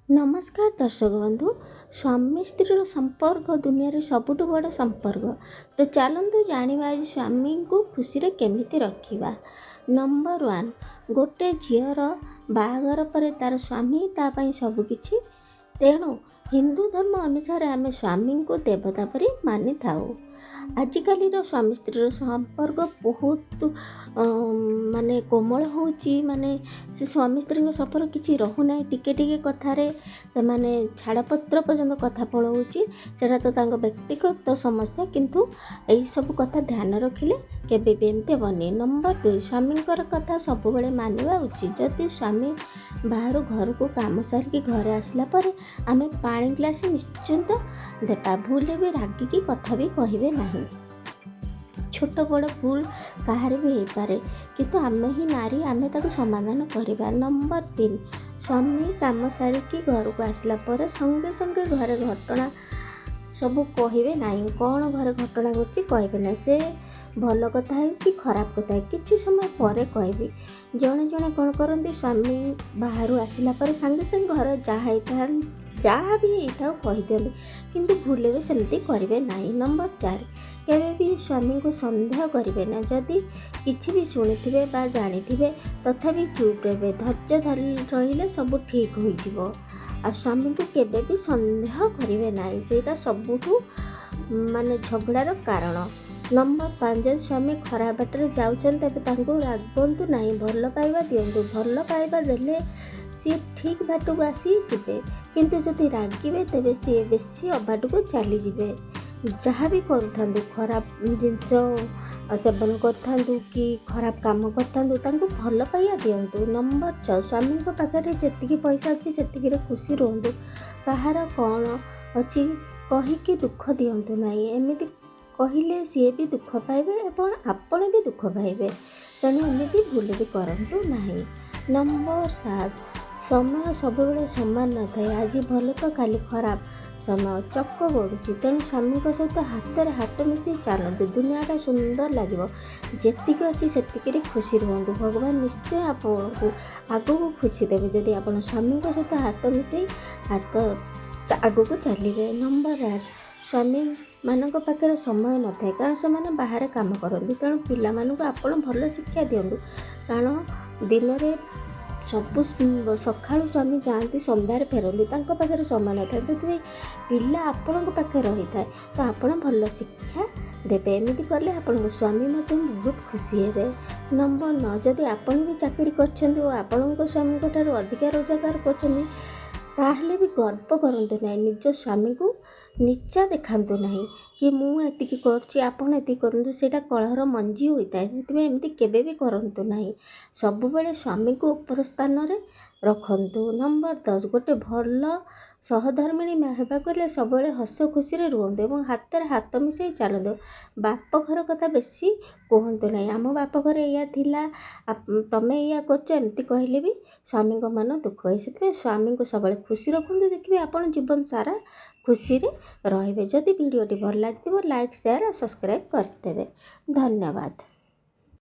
नमस्कार दर्शक बंधु। स्वामी स्त्री संपर्क दुनिया सबुठ बड़ संपर्क। तो चलतु जाना आज स्वामी को खुशी रे केमिति रखिबा। नंबर 1, गोटे झीर बाहागर पर तार स्वामी तापाई सबकिछि। तेणु हिंदू धर्म अनुसार आम स्वामी को देवता परि मानि थाउ। आजिकल स्वामी स्त्री संपर्क बहुत माने कोमल होची, माने से स्वामी स्त्री संपर्क किसी रहुना, टिके टिके कथारे से माने छाड़पत्र पर्यंत कथा पलाऊँगी। सेटा तो तांको व्यक्तिगत समस्या, किंतु यही सब कथा ध्यान रखिले केबे भी एमती बनी। नंबर 2, स्वामींकर कथा सब बेले मानिबा उचित। जदि स्वामी बाहर घर को काम सारिकी घरे आसला पर आमे पानी ग्लास निश्चिंत देता। भूल भी रागिकी कथा भी कहिबे नहीं। छोट बड़ भूल कहार भी हो पारे, किंतु आमे ही नारी, आमे ताको समाधान करिबा। नंबर 3, स्वामी काम सारिकी घर को आसला पर संगे संगे घरे घटना सब कहिबे नहीं। कौन घरे घटना घटी कहिबे ना, से भल कथा है कि खराब कथा है किसी समय पर कहबी। जड़े जड़े कौन करती, स्वामी बाहर आसला पर संगे संगे घर जहाँ भी होता कहीदि, किंतु भूल भी सेमती करेंगे नहीं। नंबर 4, केवे भी स्वामी को सन्देह करेंगे ना। जदि किसी भी शुणी बा जानी तथापि चुप रहे, धैर्य धरी रहिले सब ठीक हो। स्वामी को केवे भी सन्देह करेंगे नहीं, सेटा सबुठू माने झगड़ार कारण। नंबर 5, जब स्वामी खराब बाटर जाऊँ तेज रागंतु नहीं, भल पाइबा दिंतु। भल पाइबा देले सी ठीक बाट को आसी जीवे, किंतु जदि रागिबे तेबे सी बेसी अबाट को चली जीवे। जहाँ भी करूँ, खराब जिनस सेवन करूँ कि खराब काम करूँ, भल पाइबा दिंतु। नंबर 6, स्वामी पाखे जी पैसा अच्छी से खुशी रुहतु। कहार कौन अच्छी कहीकि दुख दिंतु नहीं। एमती कहले सी भी दुख पाइबे और आपण भी दुख पाइबे, तेणु एमती भूल भी करूँ नहीं। नंबर 7, समय सब बेले समान न थाए। आज भल तो काली खराब, समय चक्र बढ़ुची। तेणु स्वामी सहित हाथ हाथ मिसई चलतु, दुनियाटा सुंदर लगे। जेतिक अच्छी सेतिक खुशी रुहतु। भगवान निश्चय आपको आगू को खुशी देवे जदि आप स्वामी सहित हाथ मिसई हाथ आगू को चलिए। नंबर 8, स्वामी मानक पाखे समय न थाए, कारण से बाहर काम करते। तेणु पिला मानक आपण भल शिक्षा दिंतु, कारण दिन में सबु सका स्वामी जाती संध्यार फेरती, पाखे समय न था। पिला आपण पाखे रही था, तो आप भल शिक्षा देवे। एमती कले आपण स्वामी बहुत खुशी हे। नंबर 9, जदि आपण भी चाकरी कर स्वामी अधिक रोजगार कर ताहले भी गर्व करंतु नहीं। निज स्वामी को नीचा देखांतु नहीं कि मुझे करुच्ची आपड़ ये करूँ, से कलहर मंजी होता है। से एमती केवे भी करंतु नहीं, सब बेले स्वामी को ऊपर स्थान रे रखंतु। नंबर 10, गोटे भल सहधर्मिणी हेबा कले सब हस खुशी रुहतु और हाथ हाथ मिसई चलतु। बाप घर कथा बेसी कहतु नहीं, आम बाप घर या तमें या करमती कहले भी स्वामी मन दुख है। से स्वामी को सब खुशी रखु, देखिए आप जीवन सारा खुशी रे रहिबे। जदि वीडियोटी भल लगे लाइक शेयर और सब्सक्राइब करदेवे। धन्यवाद।